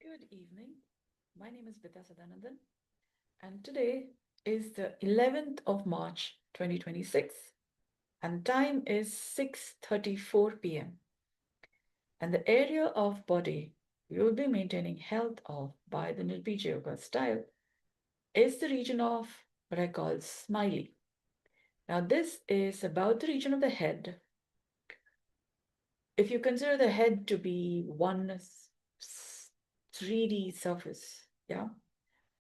Good evening. My name is Vidya Sadanandan, and today is the 11th of March 2026, and time is 6:34 p.m. And the area of body we will be maintaining health of by the Nirbeeja Yoga style is the region of what I call Smiley. Now, this is about the region of the head. If you consider the head to be one 3D surface, yeah,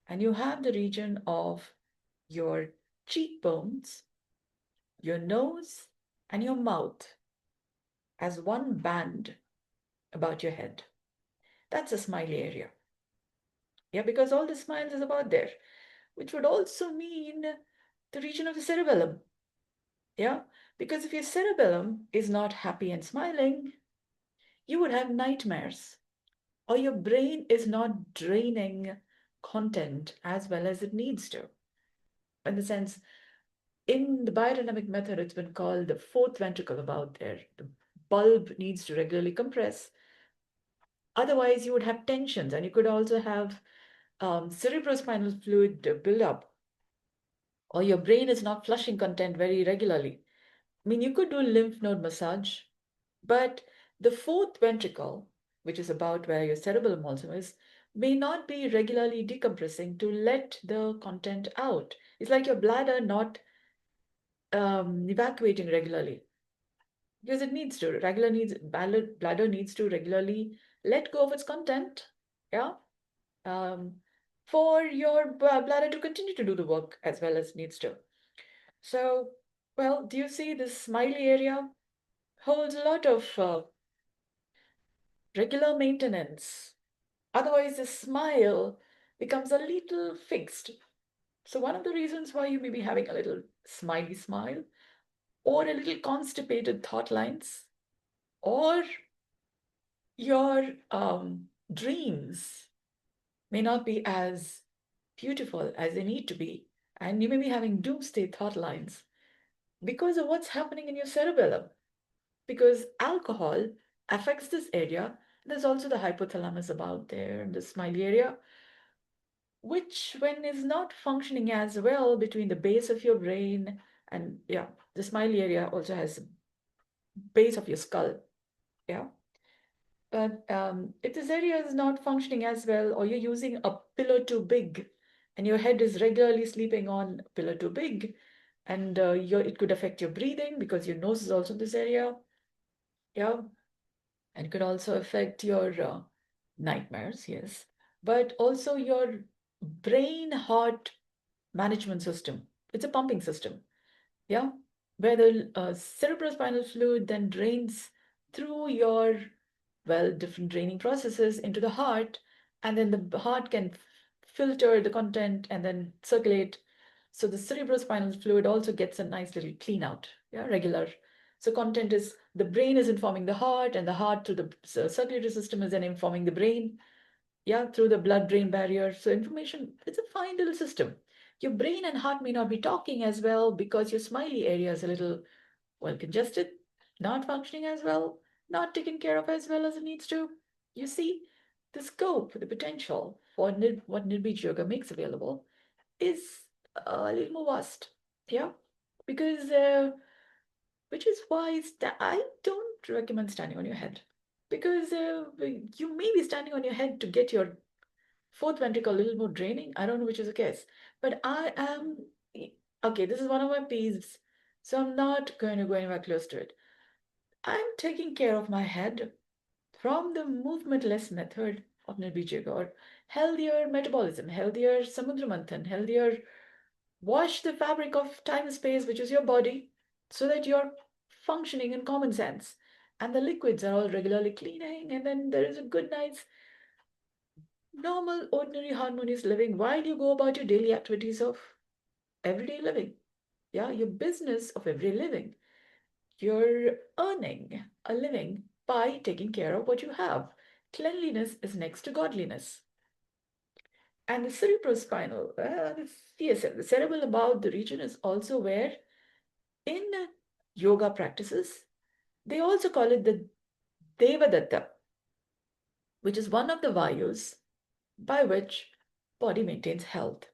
and you have the region of your cheekbones, your nose, and your mouth as one band about your head. That's a smiley area. Yeah, because all the smiles is about there, which would also mean the region of the cerebellum. Yeah, because if your cerebellum is not happy and smiling, you would have nightmares, or your brain is not draining content as well as it needs to. In the sense, in the biodynamic method, it's been called the fourth ventricle about there. The bulb needs to regularly compress. Otherwise, you would have tensions, and you could also have cerebrospinal fluid buildup, or your brain is not flushing content very regularly. I mean, you could do lymph node massage, but the fourth ventricle, which is about where your cerebellum also is, may not be regularly decompressing to let the content out. It's like your bladder not evacuating regularly because it needs to. Bladder needs to regularly let go of its content. Yeah. um, for your bladder to continue to do the work as well as needs to. So, well, do you see this smiley area holds a lot of regular maintenance? Otherwise, the smile becomes a little fixed. So, one of the reasons why you may be having a little smiley smile, or a little constipated thought lines, or your dreams may not be as beautiful as they need to be, and you may be having doomsday thought lines because of what's happening in your cerebellum. Because alcohol affects this area. There's also the hypothalamus about there in the smiley area, which, when is not functioning as well between the base of your brain and, yeah, the smiley area also has base of your skull. Yeah. But if this area is not functioning as well, or you're using a pillow too big, and your head is regularly sleeping on a pillow too big, and it could affect your breathing because your nose is also in this area. Yeah, and it could also affect your nightmares. Yes, but also your brain heart management system. It's a pumping system. Yeah, where the cerebrospinal fluid then drains through your, well, different draining processes into the heart, and then the heart can filter the content and then circulate. So the cerebrospinal fluid also gets a nice little clean out, yeah, regular. So content is, the brain is informing the heart, and the heart through the circulatory system is then informing the brain, yeah, through the blood-brain barrier. So information, it's a fine little system. Your brain and heart may not be talking as well because your smiley area is a little, well, congested, not functioning as well, not taken care of as well as it needs to. You see, the scope, the potential for what Nirbeeja Yoga makes available is a little more vast. Yeah, because which is why I don't recommend standing on your head, because you may be standing on your head to get your fourth ventricle a little more draining. I don't know which is the case, but I am okay. This is one of my peeves, so I'm not going to go anywhere close to it. I'm taking care of my head from the movementless method of Nirbeeja, or healthier metabolism, healthier samudramanthan, healthier wash the fabric of time and space, which is your body, so that you're functioning in common sense. And the liquids are all regularly cleaning, and then there is a good night's normal, ordinary, harmonious living while you go about your daily activities of everyday living. Yeah, your business of everyday living. You're earning a living by taking care of what you have. Cleanliness is next to godliness. And the cerebrospinal, the CSF, the cerebral about the region, is also where in yoga practices, they also call it the Devadatta, which is one of the Vayus. by which body maintains health.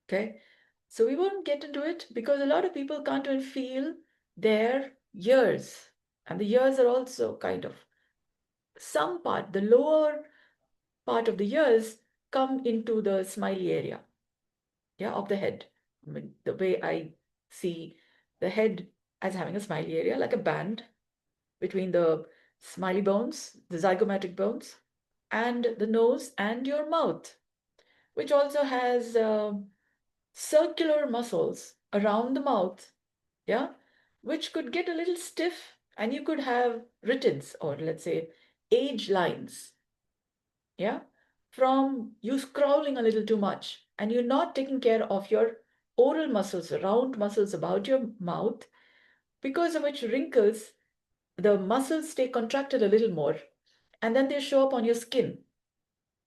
Okay, so we won't get into it because a lot of people can't even feel their ears, and the ears are also kind of some part, the lower part of the ears come into the smiley area, yeah, of the head. I mean, the way I see the head as having a smiley area, like a band between the smiley bones, the zygomatic bones, and the nose and your mouth, which also has circular muscles around the mouth, yeah, which could get a little stiff and you could have writtens or let's say age lines, yeah, from you scrolling a little too much and you're not taking care of your oral muscles, round muscles about your mouth, because of which wrinkles, the muscles stay contracted a little more and then they show up on your skin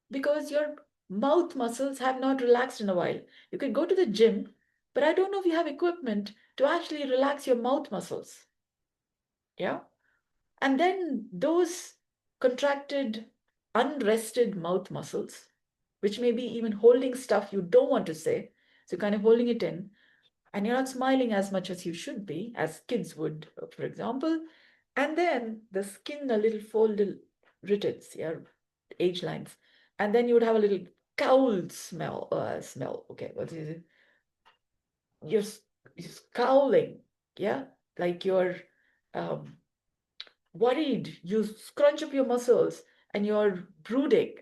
because your mouth muscles have not relaxed in a while. You could go to the gym, but I don't know if you have equipment to actually relax your mouth muscles. Yeah. And then those contracted, unrested mouth muscles, which may be even holding stuff you don't want to say, so kind of holding it in, and you're not smiling as much as you should be, as kids would, for example. And then the skin, a little folded ridges, yeah, age lines. And then you would have a little cowl smell. Okay, what is it? You're, you're scowling, yeah, like you're um, worried. You scrunch up your muscles and you're brooding.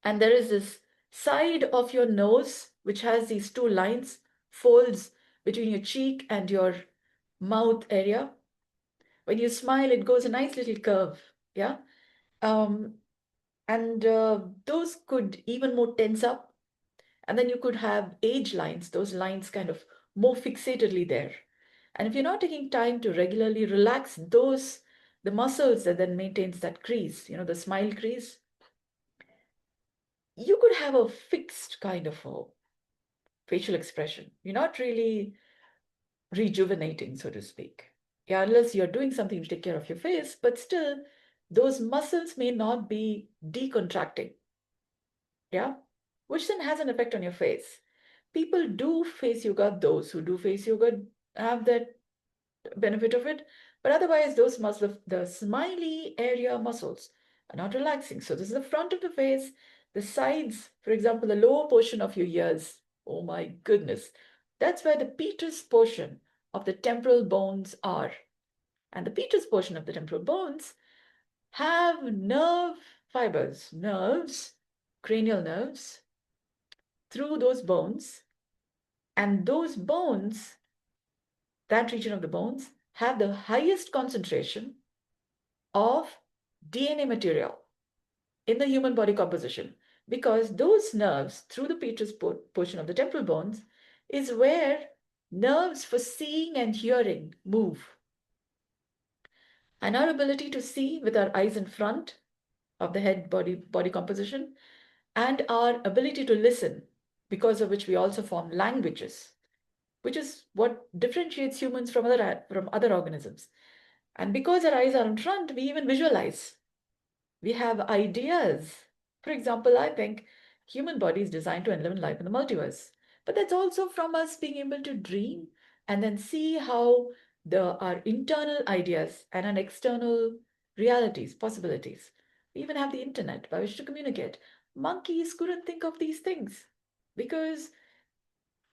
And there is this side of your nose which has these two lines, folds between your cheek and your mouth area. When you smile, it goes a nice little curve. Yeah. Um, and those could even more tense up. And then you could have age lines, those lines kind of more fixatedly there. And if you're not taking time to regularly relax those, the muscles that then maintains that crease, the smile crease, you could have a fixed kind of a facial expression. You're not really rejuvenating, so to speak. Yeah, unless you're doing something to take care of your face, but still, those muscles may not be decontracting. Yeah, which then has an effect on your face. People do face yoga, those who do face yoga have that benefit of it, but otherwise, those muscles, the smiley area muscles, are not relaxing. So, this is the front of the face, the sides, for example, the lower portion of your ears. Oh my goodness, that's where the petrous portion of the temporal bones are. And the petrous portion of the temporal bones have nerve fibers, nerves, cranial nerves through those bones. And those bones, that region of the bones, have the highest concentration of DNA material in the human body composition because those nerves through the petrous portion of the temporal bones is where nerves for seeing and hearing move. And our ability to see with our eyes in front of the head body composition and our ability to listen, because of which we also form languages, which is what differentiates humans from other organisms. And because our eyes are in front, we even visualize. We have ideas. For example, I think human body is designed to live in life in the multiverse. But that's also from us being able to dream and then see how our internal ideas and our external realities, possibilities. We even have the internet by which to communicate. Monkeys couldn't think of these things because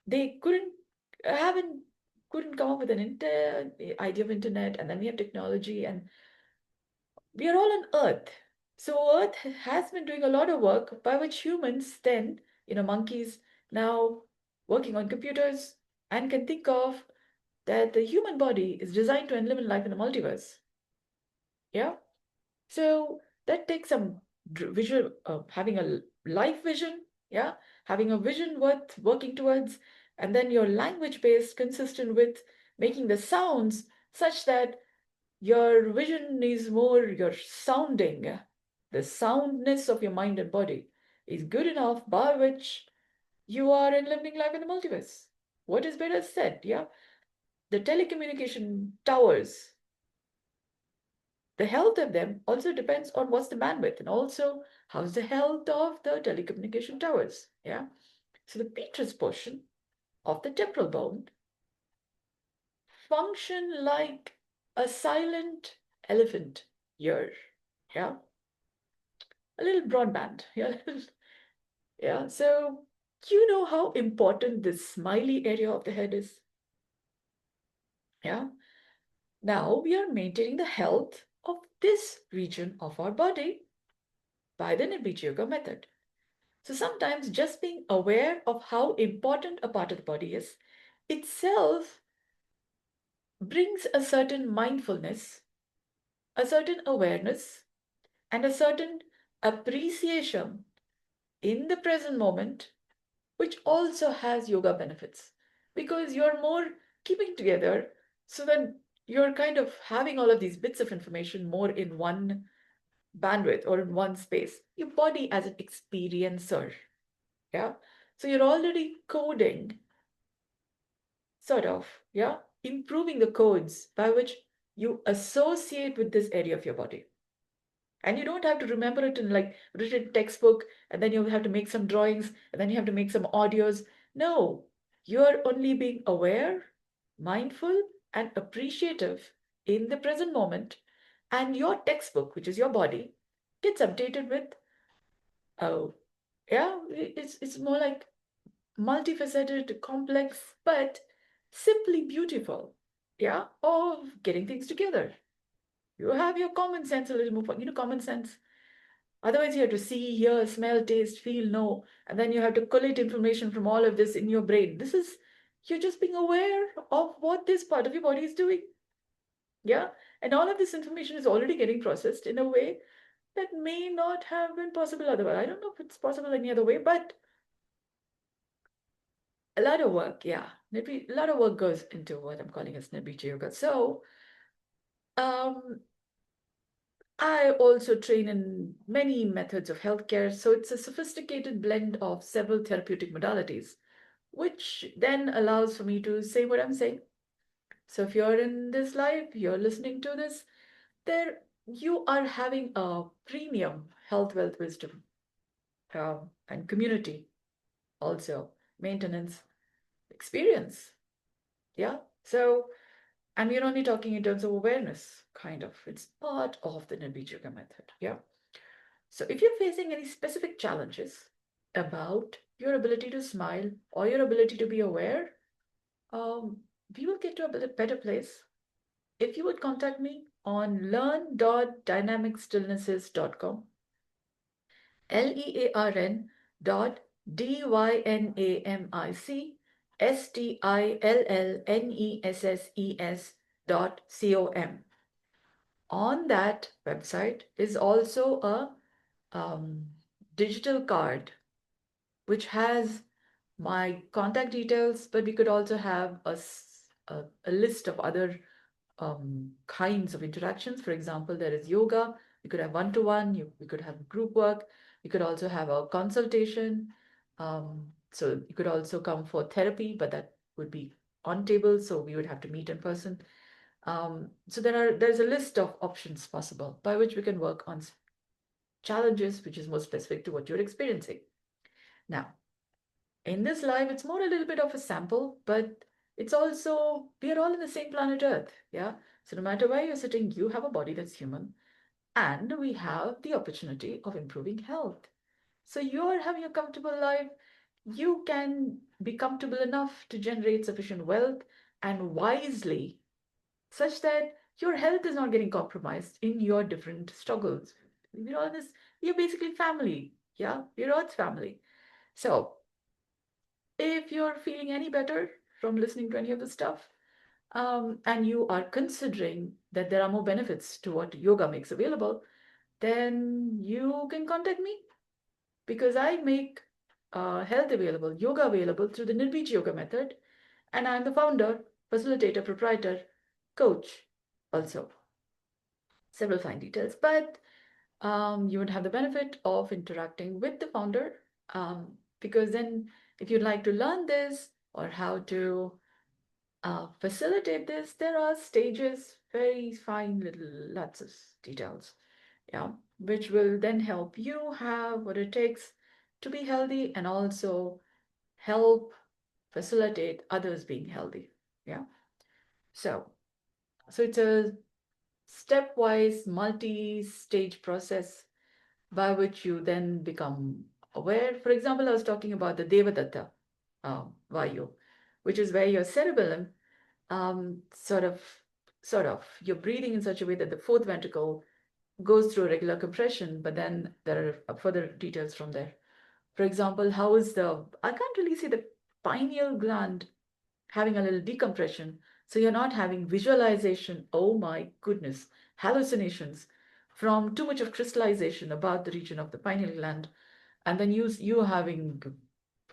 they haven't couldn't come up with an idea of internet, and then we have technology, and we are all on Earth. So Earth has been doing a lot of work by which humans then, monkeys now working on computers and can think of that the human body is designed to live in life in the multiverse. Yeah. So that takes some visual, having a life vision. Yeah. Having a vision worth working towards, and then your language base consistent with making the sounds such that your vision is more your sounding. The soundness of your mind and body is good enough by which you are in living life in the multiverse. What is better said? Yeah. The telecommunication towers The health of them also depends on what's the bandwidth and also how's the health of the telecommunication towers. Yeah. So the petrous portion of the temporal bone function like a silent elephant ear. Yeah. A little broadband. Yeah. Yeah. So you know how important this smiley area of the head is. Yeah. Now we are maintaining the health of this region of our body by the Nirbeeja Yoga method. So sometimes just being aware of how important a part of the body is itself brings a certain mindfulness, a certain awareness, and a certain appreciation in the present moment, which also has yoga benefits because you're more keeping together so that you're kind of having all of these bits of information more in one bandwidth or in one space. Your body as an experiencer. Yeah. So you're already coding, sort of, yeah, improving the codes by which you associate with this area of your body. And you don't have to remember it in like written textbook, and then you have to make some drawings, and then you have to make some audios. No, you're only being aware, mindful, and appreciative in the present moment. And your textbook, which is your body, gets updated with, oh, yeah, it's more like multifaceted, complex, but simply beautiful. Yeah, of getting things together. You have your common sense a little more, common sense. Otherwise, you have to see, hear, smell, taste, feel, know, and then you have to collate information from all of this in your brain. This is, you're just being aware of what this part of your body is doing. Yeah, and all of this information is already getting processed in a way that may not have been possible otherwise. I don't know if it's possible any other way, but a lot of work, yeah. A lot of work goes into what I'm calling as Nirbeeja Yoga. So, um, I also train in many methods of healthcare. So it's a sophisticated blend of several therapeutic modalities, which then allows for me to say what I'm saying. So if you're in this live, you're listening to this, there you are having a premium health, wealth, wisdom, and community also maintenance experience. Yeah. So, and we're only talking in terms of awareness, kind of. It's part of the Nirbeeja Yoga method. Yeah. So if you're facing any specific challenges about your ability to smile or your ability to be aware, um, we will get to a better place. If you would contact me on learn.dynamicstillnesses.com, LEARN dot DYNAMIC STILLNESSES.com. On that website is also a digital card which has my contact details, but we could also have a list of other kinds of interactions. For example, there is yoga. We could have one-to-one. We could have group work. We could also have a consultation. So you could also come for therapy, but that would be on table. So we would have to meet in person. So there's a list of options possible by which we can work on challenges, which is more specific to what you're experiencing. Now, in this life, it's more a little bit of a sample, but it's also, we are all in the same planet Earth. Yeah. So no matter where you're sitting, you have a body that's human, and we have the opportunity of improving health. So you're having a comfortable life. You can be comfortable enough to generate sufficient wealth and wisely, such that your health is not getting compromised in your different struggles. We're all in this, we're basically family. Yeah. We're Earth's family. So if you're feeling any better from listening to any of the stuff, and you are considering that there are more benefits to what yoga makes available, then you can contact me because I make health available, yoga available through the Nirbeeja Yoga method, and I'm the founder, facilitator, proprietor, coach, also. Several fine details, but you would have the benefit of interacting with the founder because then if you'd like to learn this or how to facilitate this, there are stages, very fine little lots of details, yeah, which will then help you have what it takes to be healthy and also help facilitate others being healthy. Yeah. So, so it's a stepwise, multi-stage process by which you then become aware. For example, I was talking about the Devadatta Vayu, which is where your cerebellum sort of you're breathing in such a way that the fourth ventricle goes through a regular compression, but then there are further details from there. For example, how is I can't really see the pineal gland having a little decompression. So you're not having visualization, oh my goodness, hallucinations from too much of crystallization about the region of the pineal gland. And then you having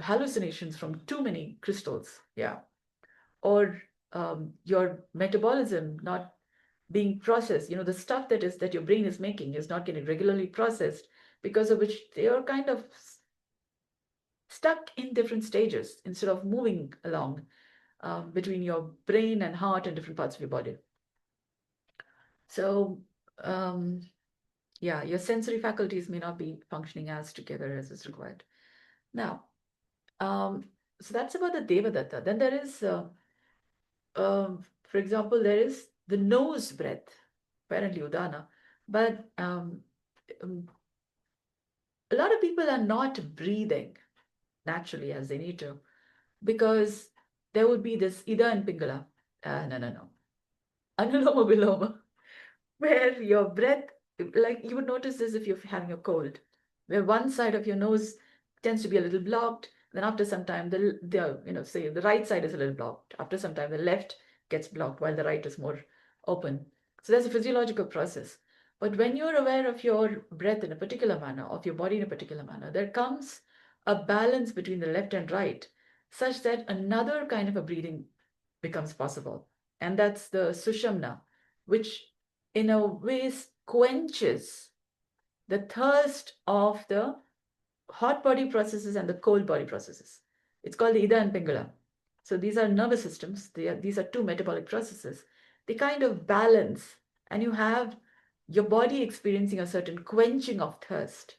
hallucinations from too many crystals. Yeah. Or your metabolism not being processed, the stuff that your brain is making is not getting regularly processed, because of which they are kind of stuck in different stages instead of moving along between your brain and heart and different parts of your body. So, um, yeah, your sensory faculties may not be functioning as together as is required. Now, um, so that's about the Devadatta. Then there is, for example, there is the nose breath, apparently Udana, but um, a lot of people are not breathing naturally as they need to, because there would be this Ida and Pingala. No. Anuloma Viloma, where your breath, like you would notice this if you're having a cold, where one side of your nose tends to be a little blocked. Then after some time, say the right side is a little blocked. After some time, the left gets blocked while the right is more open. So that's a physiological process. But when you're aware of your breath in a particular manner, of your body in a particular manner, there comes a balance between the left and right, such that another kind of a breathing becomes possible. And that's the Sushamna, which in a way quenches the thirst of the hot body processes and the cold body processes. It's called the Ida and Pingala. So these are nervous systems. These are two metabolic processes. They kind of balance, and you have your body experiencing a certain quenching of thirst,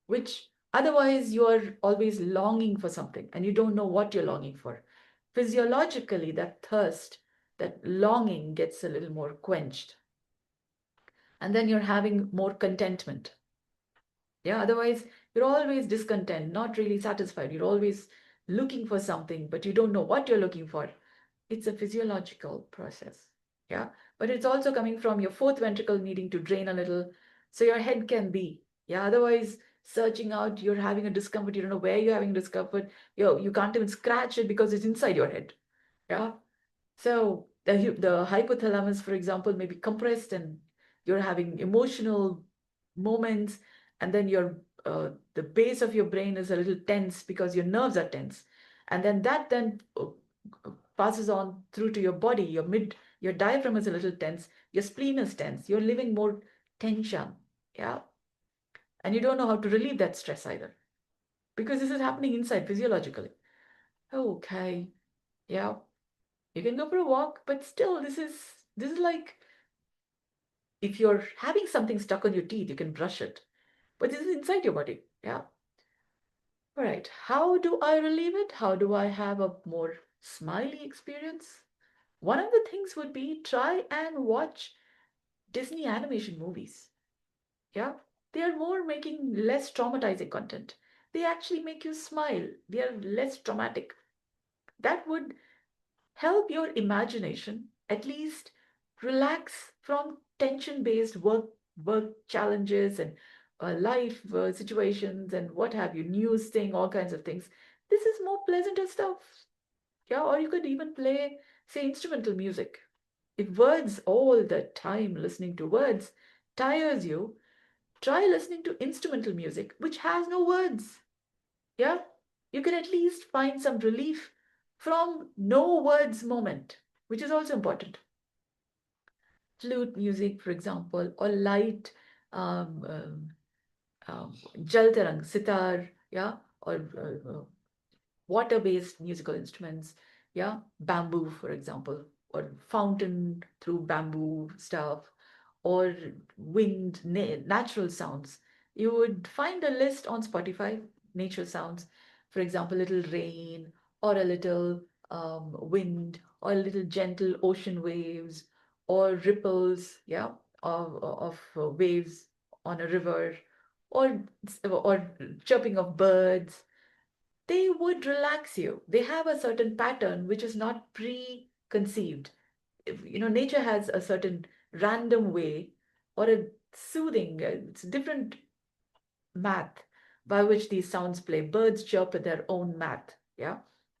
which otherwise you are always longing for something and you don't know what you're longing for. Physiologically, that thirst, that longing gets a little more quenched. And then you're having more contentment. Yeah, otherwise you're always discontent, not really satisfied. You're always looking for something, but you don't know what you're looking for. It's a physiological process. Yeah, but it's also coming from your fourth ventricle needing to drain a little so your head can be. Yeah, otherwise searching out, you're having a discomfort, you don't know where you're having discomfort. You can't even scratch it because it's inside your head. Yeah. So the hypothalamus, for example, may be compressed and you're having emotional moments, and then the base of your brain is a little tense because your nerves are tense. And then that then passes on through to your body. Your diaphragm is a little tense, your spleen is tense, you're living more tension. Yeah. And you don't know how to relieve that stress either. Because this is happening inside physiologically. Okay. Yeah. You can go for a walk, but still, this is like if you're having something stuck on your teeth, you can brush it. But this is inside your body. Yeah. All right. How do I relieve it? How do I have a more smiley experience? One of the things would be try and watch Disney animation movies. Yeah. They are more making less traumatizing content. They actually make you smile. They are less traumatic. That would help your imagination at least relax from tension-based work challenges and life situations and what have you, news thing, all kinds of things. This is more pleasanter stuff. Yeah, or you could even play, say, instrumental music. If words all the time listening to words tires you, try listening to instrumental music which has no words. Yeah, you can at least find some relief from no words moment, which is also important. Flute music, for example, or light um, um, jal tarang, sitar, yeah, or water-based musical instruments. Yeah, bamboo, for example, or fountain through bamboo stuff, or wind, natural sounds. You would find a list on Spotify, nature sounds, for example, little rain, or a little wind, or a little gentle ocean waves, or ripples, yeah, of waves on a river, or chirping of birds. They would relax you. They have a certain pattern which is not preconceived. Nature has a certain random way or a soothing, it's different math by which these sounds play. Birds chirp with their own math, yeah?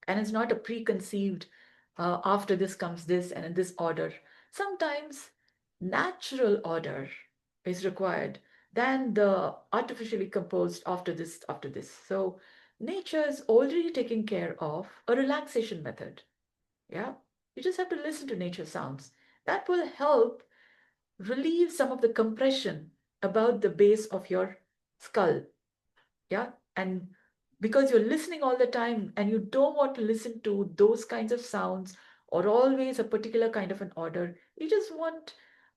And it's not a preconceived, after this comes this and in this order. Sometimes natural order is required than the artificially composed after this, after this. So nature is already taking care of a relaxation method, yeah? You just have to listen to nature sounds. That will help relieve some of the compression about the base of your skull, yeah. And because you're listening all the time and you don't want to listen to those kinds of sounds or always a particular kind of an order, you just want,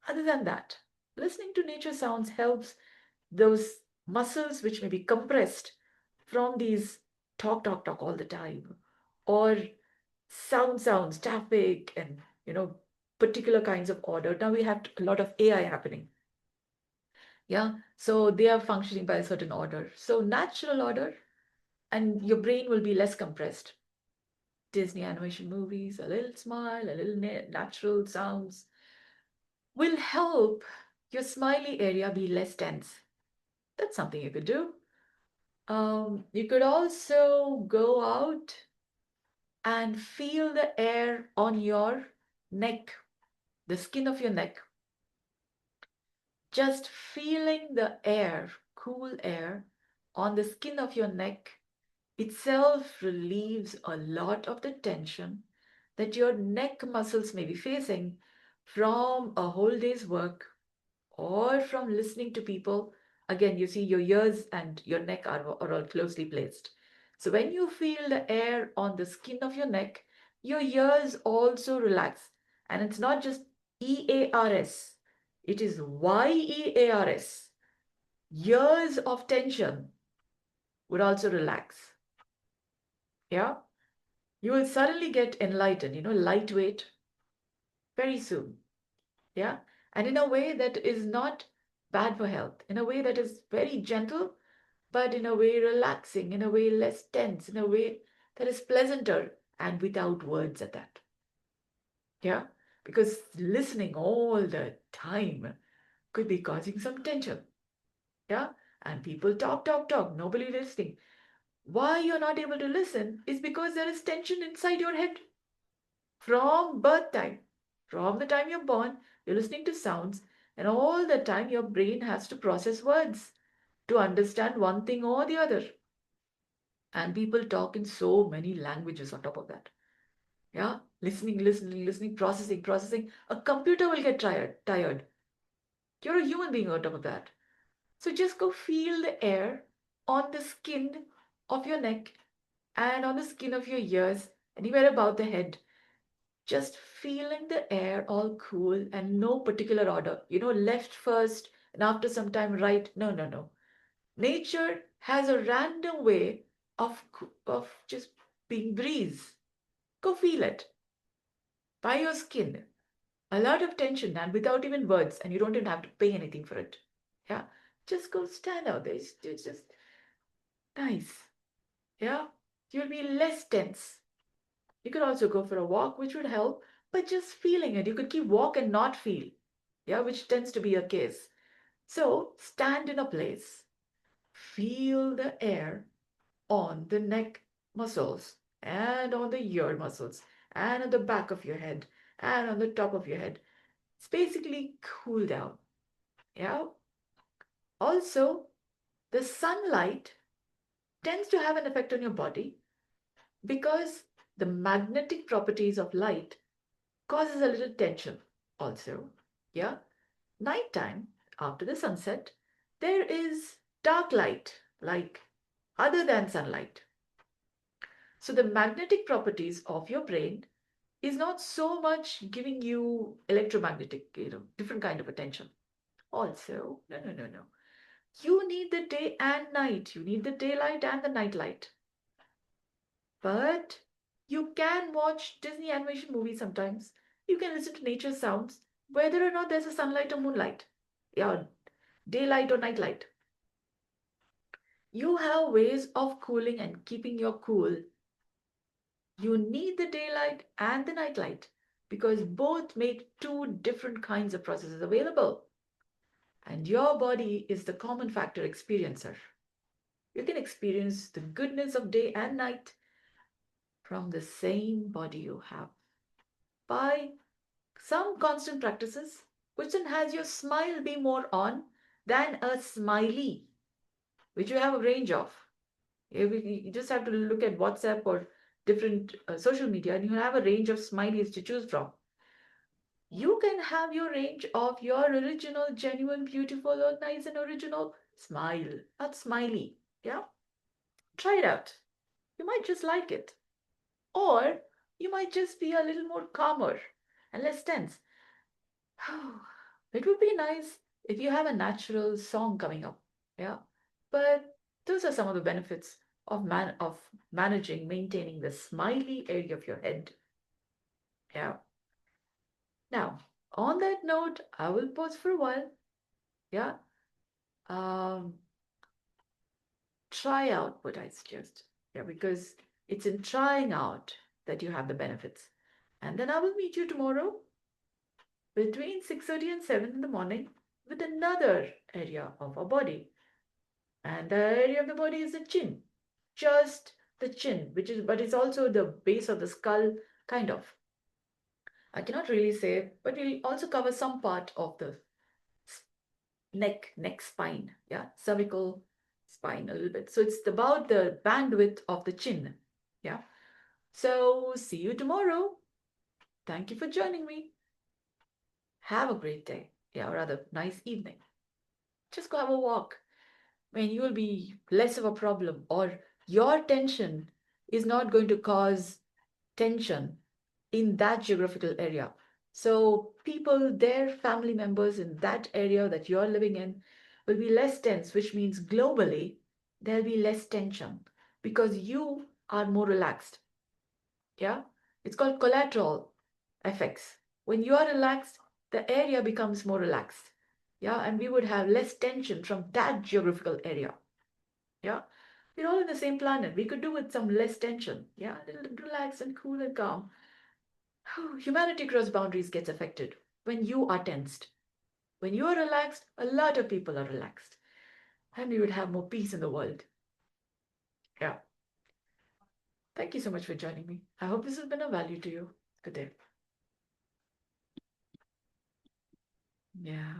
other than that, listening to nature sounds helps those muscles which may be compressed from these talk all the time, or sounds, traffic, and particular kinds of order. Now we have a lot of AI happening, yeah, so they are functioning by a certain order. So natural order, and your brain will be less compressed. Disney animation movies, a little smile, a little natural sounds will help your smiley area be less tense. That's something you could do. You could also go out and feel the air on your neck, the skin of your neck. Just feeling the air, cool air on the skin of your neck itself relieves a lot of the tension that your neck muscles may be facing from a whole day's work or from listening to people. Again, you see, your ears and your neck are all closely placed. So when you feel the air on the skin of your neck, your ears also relax. And it's not just EARS, it is YEARS. Years of tension would also relax. Yeah. You will suddenly get enlightened, lightweight very soon. Yeah. And in a way that is not bad for health, in a way that is very gentle, but in a way relaxing, in a way less tense, in a way that is pleasanter and without words at that. Yeah. Because listening all the time could be causing some tension. Yeah. And people talk, nobody listening. Why you're not able to listen is because there is tension inside your head. From birth time, from the time you're born, you're listening to sounds, and all the time your brain has to process words to understand one thing or the other. And people talk in so many languages on top of that. Yeah, listening, processing. A computer will get tired. You're a human being on top of that. So just go feel the air on the skin of your neck and on the skin of your ears, anywhere about the head. Just feeling the air all cool and no particular order. Left first and after some time right. No, no, no. Nature has a random way of just being breeze. Go feel it by your skin. A lot of tension and without even words, and you don't even have to pay anything for it. Yeah, just go stand out there. It's just nice. Yeah, you'll be less tense. You could also go for a walk, which would help, but just feeling it. You could keep walk and not feel, yeah, which tends to be a case. So stand in a place, feel the air on the neck muscles and on the ear muscles and on the back of your head and on the top of your head. It's basically cool down, yeah. Also, the sunlight tends to have an effect on your body because the magnetic properties of light causes a little tension also. Yeah. Nighttime, after the sunset, there is dark light, like other than sunlight. So the magnetic properties of your brain is not so much giving you electromagnetic, different kind of attention. Also, no, no, no, no. You need the day and night. You need the daylight and the nightlight. But you can watch Disney animation movies sometimes. You can listen to nature sounds, whether or not there's a sunlight or moonlight. Yeah, daylight or nightlight. You have ways of cooling and keeping your cool. You need the daylight and the nightlight because both make two different kinds of processes available. And your body is the common factor experiencer. You can experience the goodness of day and night from the same body you have by some constant practices, which then has your smile be more on than a smiley, which you have a range of. You just have to look at WhatsApp or different social media, and you have a range of smileys to choose from. You can have your range of your original, genuine, beautiful, or nice and original smile, not smiley. Yeah, try it out. You might just like it. Or you might just be a little more calmer and less tense. It would be nice if you have a natural song coming up. Yeah. But those are some of the benefits of managing, maintaining the smiley area of your head. Yeah. Now, on that note, I will pause for a while. Yeah. Um, Try out what I suggest. Yeah, because it's in trying out that you have the benefits. And then I will meet you tomorrow between 6:30 and 7 in the morning with another area of our body. And the area of the body is the chin. Just the chin, but it's also the base of the skull, kind of. I cannot really say, but we'll also cover some part of the neck spine. Yeah, cervical spine a little bit. So it's about the bandwidth of the chin. Yeah. So see you tomorrow. Thank you for joining me. Have a great day. Yeah, or rather, nice evening. Just go have a walk. When you will be less of a problem, or your tension is not going to cause tension in that geographical area. So people, their family members in that area that you're living in will be less tense, which means globally there'll be less tension because you are more relaxed. Yeah, it's called collateral effects. When you are relaxed, the area becomes more relaxed. Yeah, and we would have less tension from that geographical area. Yeah, we're all in the same planet. We could do with some less tension. Yeah, a little relaxed and cool and calm. Humanity across boundaries gets affected when you are tensed. When you are relaxed, a lot of people are relaxed. And we would have more peace in the world. Yeah. Thank you so much for joining me. I hope this has been of value to you. Good day. Yeah.